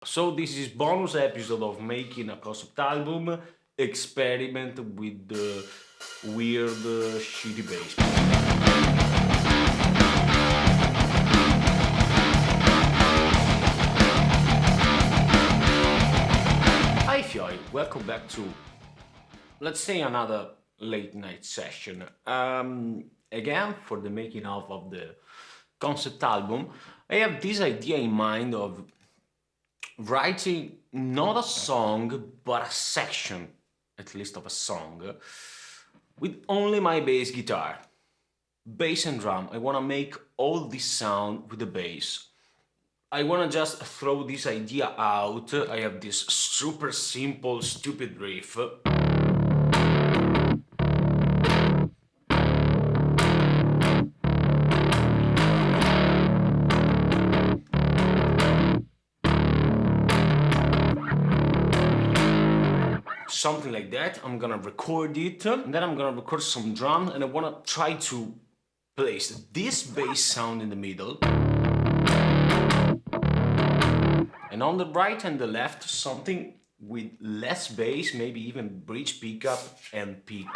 So this is bonus episode of making a concept album, experiment with the weird shitty bass. Hi FIOI, welcome back to, let's say, another late night session. Again, for the making of the concept album, I have this idea in mind of writing not a song, but a section, at least of a song, with only my bass guitar. Bass and drum. I want to make all this sound with the bass. I want to just throw this idea out. I have this super simple, stupid riff. Something like that. I'm gonna record it, and then I'm gonna record some drums, and I wanna try to place this bass sound in the middle, and on the right and the left something with less bass, maybe even bridge pickup and peak.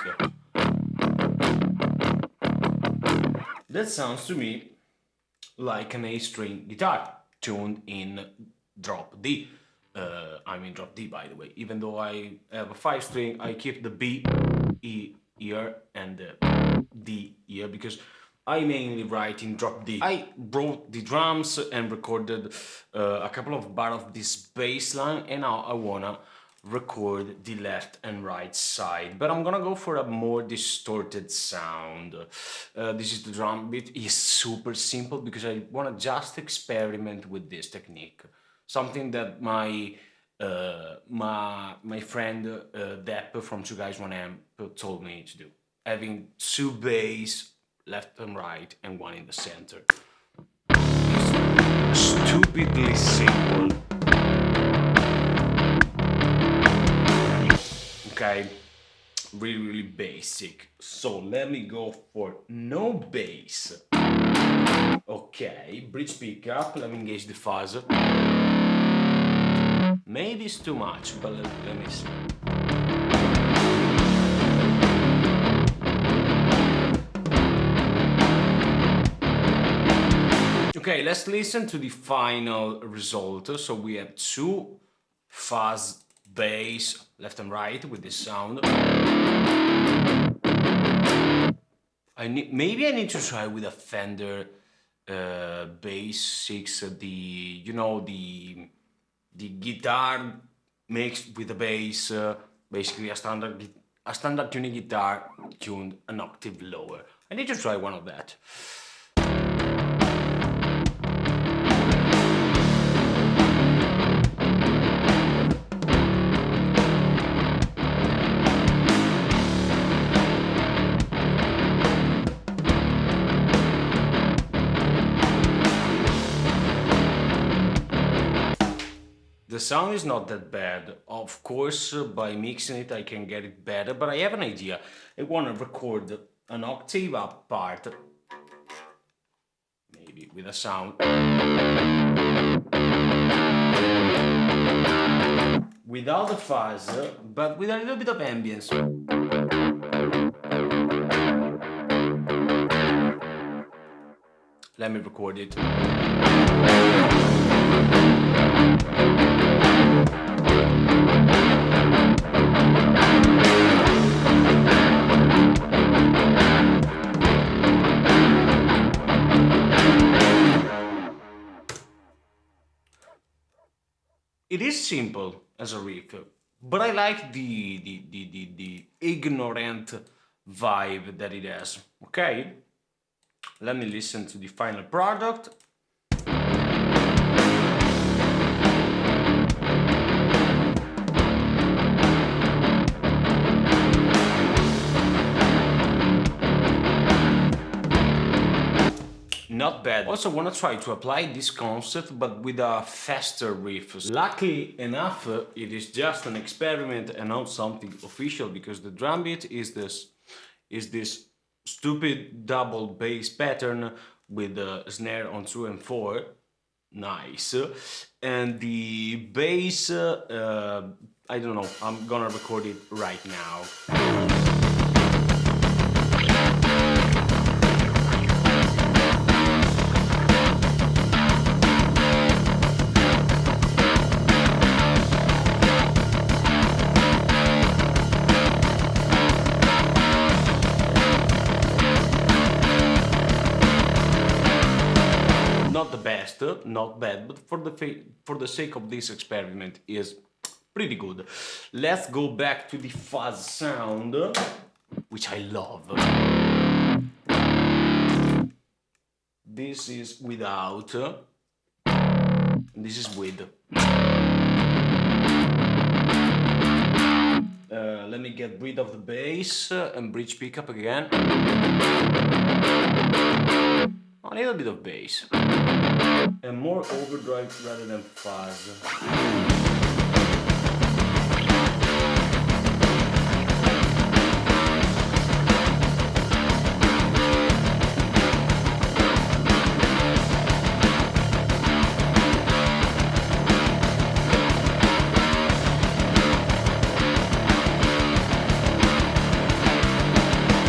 That sounds to me like an A-string guitar tuned in drop D. Drop D, by the way. Even though I have a 5-string, I keep the B, E here and the D here because I mainly write in drop D. I brought the drums and recorded a couple of bars of this bass line, and now I wanna record the left and right side, but I'm gonna go for a more distorted sound. This is the drum beat. It's super simple because I wanna just experiment with this technique. Something that my friend Depp from 2 Guys 1 Amp told me to do. Having 2 bass, left and right, and 1 in the center. It's stupidly simple. Okay, really basic. So let me go for no bass. Okay, bridge pickup, let me engage the fuzz. Maybe it's too much, but let me see. Okay, let's listen to the final result. So we have 2 fuzz bass left and right with this sound. Maybe I need to try with a Fender bass 6, the guitar mixed with the bass, basically a standard tuning guitar tuned an octave lower. I need to try one of that. The sound is not that bad. Of course, by mixing it I can get it better, but I have an idea. I want to record an octave up part, maybe with a sound, without the fuzz, but with a little bit of ambience. Let me record it. It is simple as a riff, but I like the ignorant vibe that it has. Okay? Let me listen to the final product. Not bad. Also want to try to apply this concept but with a faster riff. Luckily enough, it is just an experiment and not something official, because the drum beat is this stupid double bass pattern with the snare on 2 and 4. nice. And the bass, I don't know, I'm gonna record it right now. Not the best, not bad, but for the sake of this experiment is pretty good. Let's go back to the fuzz sound, which I love. This is without, and this is with. Let me get rid of the bass and bridge pickup again. A little bit of bass. And more overdrive rather than fuzz.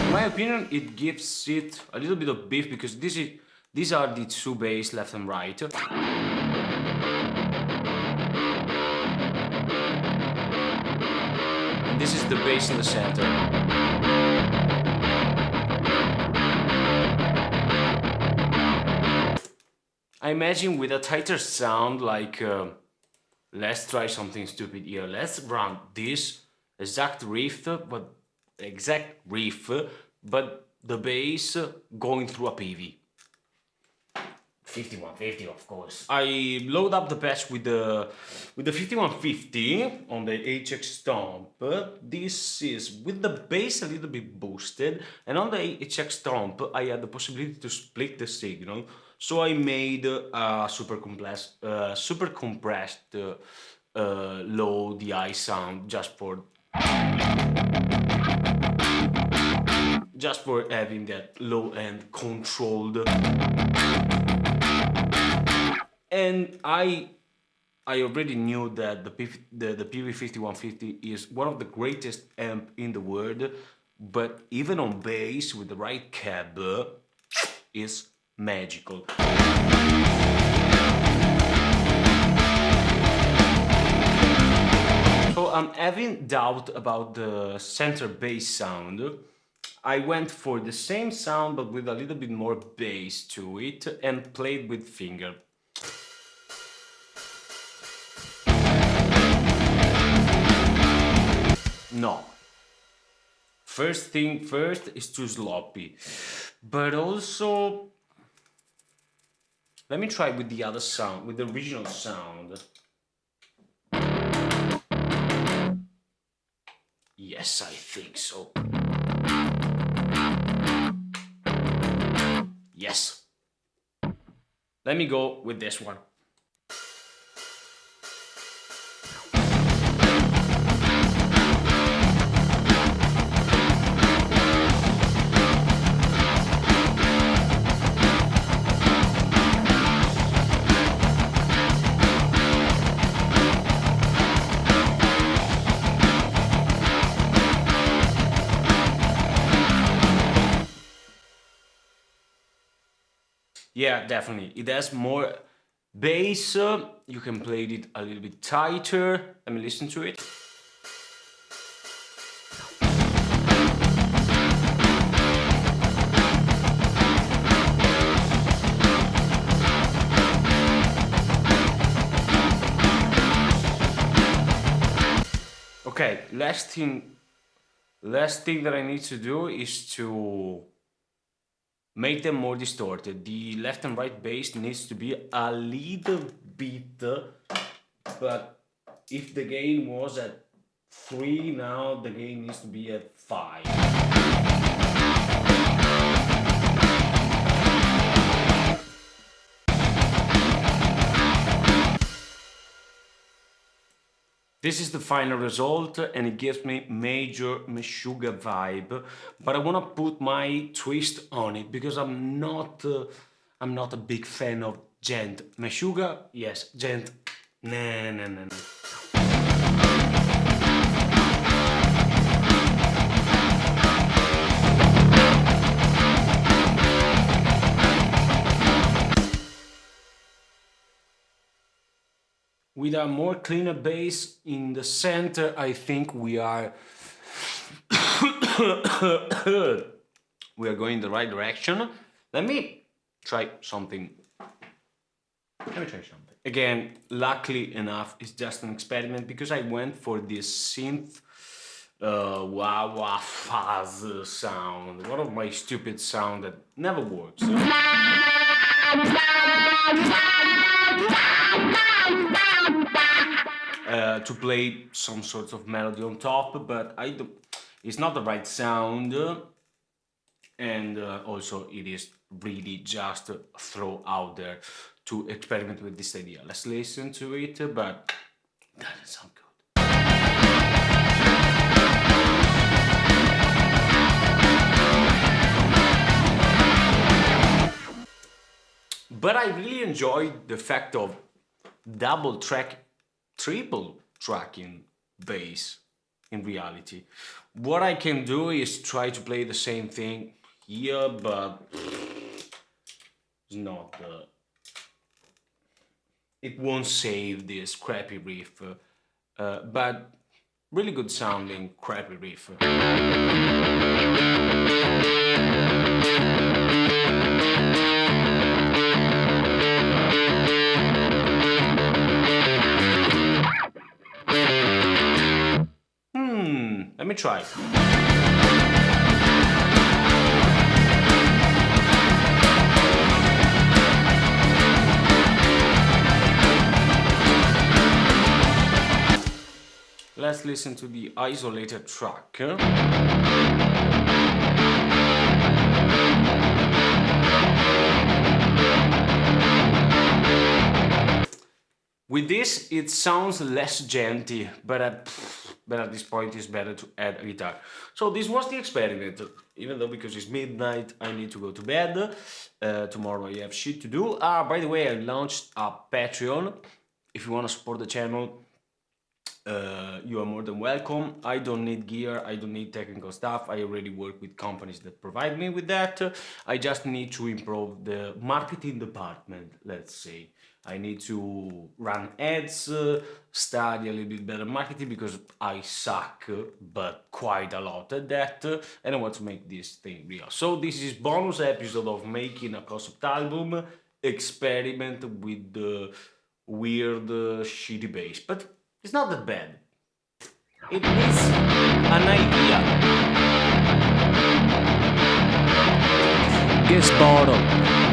In my opinion, it gives it a little bit of beef because these are the two bass, left and right. And this is the bass in the center. I imagine with a tighter sound, like, let's try something stupid here. Let's run this exact riff, but the bass going through a PV. 5150, of course. I load up the patch with the 5150 on the HX Stomp. This is with the bass a little bit boosted, and on the HX Stomp I had the possibility to split the signal, so I made a super compressed low DI sound just for having that low end controlled. And I already knew that the PV5150 is one of the greatest amp in the world, but even on bass with the right cab is magical. So I'm having doubt about the center bass sound. I went for the same sound but with a little bit more bass to it and played with finger. No. First thing first is too sloppy. But also, let me try with the other sound, with the original sound. Yes, I think so. Yes. Let me go with this one. Yeah, definitely. It has more bass. You can play it a little bit tighter. Let me listen to it. Okay, last thing that I need to do is to make them more distorted. The left and right bass needs to be a little bit, but if the gain was at 3, now the gain needs to be at 5. This is the final result and it gives me major Meshuggah vibe, but I want to put my twist on it because I'm not a big fan of Gent. Meshuggah, yes. Gent. No, no, no, no. With a more cleaner bass in the center, I think we are we are going in the right direction. Let me try something. Again, luckily enough, it's just an experiment because I went for this synth wah wah fuzz sound. One of my stupid sound that never works. To play some sort of melody on top, but it's not the right sound, and also it is really just a throw out there to experiment with this idea. Let's listen to it, but it doesn't sound good. But I really enjoyed the fact of double track, triple tracking bass in reality. What I can do is try to play the same thing here, but it's not it won't save this crappy riff, but really good sounding crappy riff. Let me try. Let's listen to the isolated track. With this, it sounds less genty, but at this point it's better to add a guitar. So this was the experiment. Even though because it's midnight, I need to go to bed. Tomorrow I have shit to do. By the way, I launched a Patreon. If you want to support the channel, you are more than welcome. I don't need gear, I don't need technical stuff. I already work with companies that provide me with that. I just need to improve the marketing department, let's say. I need to run ads, study a little bit better marketing because I suck, but quite a lot at that, and I want to make this thing real. So this is bonus episode of making a concept album, experiment with the weird shitty bass, but it's not that bad. It is an idea. Guest bottle.